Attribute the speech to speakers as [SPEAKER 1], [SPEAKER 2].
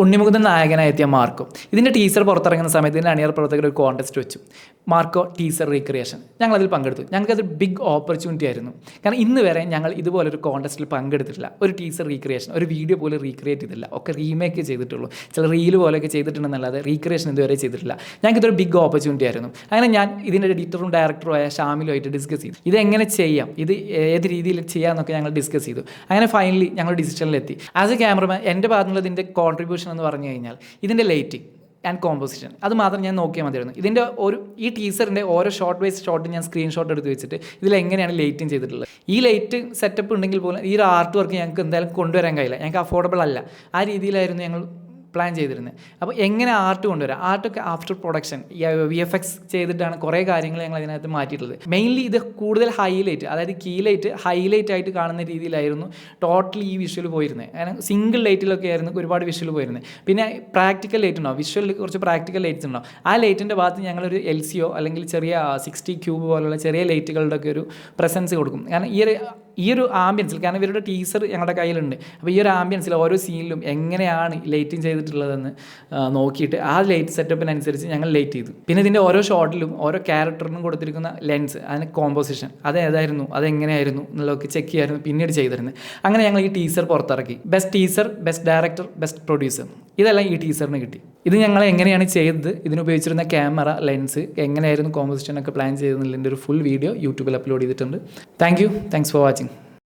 [SPEAKER 1] Unni Mukundan നായകനായെത്തിയ Marco. ഇതിൻ്റെ teaser പുറത്തിറങ്ങുന്ന സമയത്ത് ഇതിൻ്റെ അണിയർ പ്രവർത്തകർ ഒരു കോൺടെസ്റ്റ് വെച്ചു, മാർക്കോ ടീസർ റീക്രിയേഷൻ. ഞങ്ങളതിൽ പങ്കെടുത്തു. ഞങ്ങൾക്കത് ബിഗ് ഓപ്പർച്യൂണിറ്റി ആയിരുന്നു. കാരണം ഇന്ന് വരെ ഞങ്ങൾ ഇതുപോലൊരു കോൺടെസ്റ്റിൽ പങ്കെടുത്തിട്ടില്ല. ഒരു ടീസർ റീക്രിയേഷൻ, ഒരു വീഡിയോ പോലും റീക്രിയേറ്റ് ചെയ്തിട്ടില്ല. ഒക്കെ റീമേക്ക് ചെയ്തിട്ടുള്ളൂ. ചില റീല് പോലെയൊക്കെ ചെയ്തിട്ടുണ്ടെന്നല്ലാതെ റീക്രിയേഷൻ ഇതുവരെ ചെയ്തിട്ടില്ല. ഞങ്ങൾക്കിതൊരു ബിഗ് ഓപ്പർച്യൂണിറ്റി ആയിരുന്നു. അങ്ങനെ ഞാൻ ഇതിൻ്റെ എഡിറ്ററും ഡയറക്ടറുമായ ഷാമിലുമായിട്ട് ഡിസ്കസ് ചെയ്തു, ഇതെങ്ങനെ ചെയ്യാം, ഇത് ഏത് രീതിയിൽ ചെയ്യാമെന്നൊക്കെ ഞങ്ങൾ ഡിസ്കസ് ചെയ്തു. അങ്ങനെ ഫൈനലി ഞങ്ങൾ ഡിസിഷനിലെത്തി. ആസ് എ ക്യാമറമാൻ എൻ്റെ ഭാഗത്തുള്ള ഇതിൻ്റെ കോൺട്രിബ്യൂഷൻ എന്ന് പറഞ്ഞു കഴിഞ്ഞാൽ ഇതിൻ്റെ ലൈറ്റിംഗ് ആൻഡ് കോമ്പോസിഷൻ അത് മാത്രം ഞാൻ നോക്കിയാൽ മതിയായിരുന്നു. ഇതിൻ്റെ ഈ ടീസറിൻ്റെ ഓരോ ഷോർട്ട് വൈസ് ഷോട്ട് ഞാൻ സ്ക്രീൻഷോട്ട് എടുത്ത് വെച്ചിട്ട് ഇതിലെങ്ങനെയാണ് ലൈറ്റിംഗ് ചെയ്തിട്ടുള്ളത്. ഈ ലൈറ്റ് സെറ്റപ്പ് ഉണ്ടെങ്കിൽ പോലും ഈ ഒരു ആർട്ട് വർക്ക് ഞങ്ങൾക്ക് എന്തായാലും കൊണ്ടുവരാൻ കഴിയില്ല. ഞങ്ങൾക്ക് അഫോർഡബിൾ അല്ല. ആ രീതിയിലായിരുന്നു ഞങ്ങൾ പ്ലാൻ ചെയ്തിരുന്നത്. അപ്പോൾ എങ്ങനെ ആർട്ട് കൊണ്ടുവരാം, ആർട്ടൊക്കെ ആഫ്റ്റർ പ്രൊഡക്ഷൻ VFX ചെയ്തിട്ടാണ് കുറേ കാര്യങ്ങൾ ഞങ്ങൾ അതിനകത്ത് മാറ്റിയിട്ടുള്ളത്. മെയിൻലി ഇത് കൂടുതൽ ഹൈലൈറ്റ്, അതായത് കീ ലൈറ്റ് ഹൈലൈറ്റ് ആയിട്ട് കാണുന്ന രീതിയിലായിരുന്നു ടോട്ടലി ഈ വിഷ്വൽ പോയിരുന്നത്. കാരണം സിംഗിൾ ലൈറ്റിലൊക്കെ ആയിരുന്നു ഒരുപാട് വിഷ്വൽ പോയിരുന്നത്. പിന്നെ പ്രാക്ടിക്കൽ ലൈറ്റ് ഉണ്ടാവും, വിഷ്വലിൽ കുറച്ച് പ്രാക്ടിക്കൽ ലൈറ്റ്സ് ഉണ്ടാവും. ആ ലൈറ്റിൻ്റെ ഭാഗത്ത് ഞങ്ങളൊരു LCO അല്ലെങ്കിൽ ചെറിയ 60 ക്യൂബ് പോലുള്ള ചെറിയ ലൈറ്റുകളുടെ ഒക്കെ ഒരു പ്രസൻസ് കൊടുക്കും. കാരണം ഈ ഒരു ആംബിയൻസിൽ, കാരണം ഇവരുടെ ടീസർ ഞങ്ങളുടെ കയ്യിലുണ്ട്. അപ്പോൾ ഈ ഒരു ആംബിയൻസിൽ ഓരോ സീനിലും എങ്ങനെയാണ് ലൈറ്റിംഗ് ചെയ്തിട്ടുള്ളതെന്ന് നോക്കിയിട്ട് ആ ലൈറ്റ് സെറ്റപ്പിനനുസരിച്ച് ഞങ്ങൾ ലൈറ്റ് ചെയ്തു. പിന്നെ ഇതിൻ്റെ ഓരോ ഷോട്ടിലും ഓരോ ക്യാരക്ടറിനും കൊടുത്തിരിക്കുന്ന ലെൻസ്, അതിന് കോമ്പോസിഷൻ അതേതായിരുന്നു, അതെങ്ങനെയായിരുന്നു എന്നുള്ളതൊക്കെ ചെക്ക് ചെയ്യായിരുന്നു പിന്നീട് ചെയ്തിരുന്നത്. അങ്ങനെ ഞങ്ങൾ ഈ ടീസർ പുറത്തിറക്കി. Best teaser, best director, best producer, ഇതെല്ലാം ഈ ടീസറിന് കിട്ടി. ഇത് ഞങ്ങൾ എങ്ങനെയാണ് ചെയ്തത്, ഇതിനുപയോഗിച്ചിരുന്ന ക്യാമറ, ലെൻസ്, എങ്ങനെയായിരുന്നു കോമ്പോസിഷനൊക്കെ പ്ലാൻ ചെയ്തതിൻ്റെ ഒരു ഫുൾ വീഡിയോ യൂട്യൂബിൽ അപ്ലോഡ് ചെയ്തിട്ടുണ്ട്. Thanks for watching.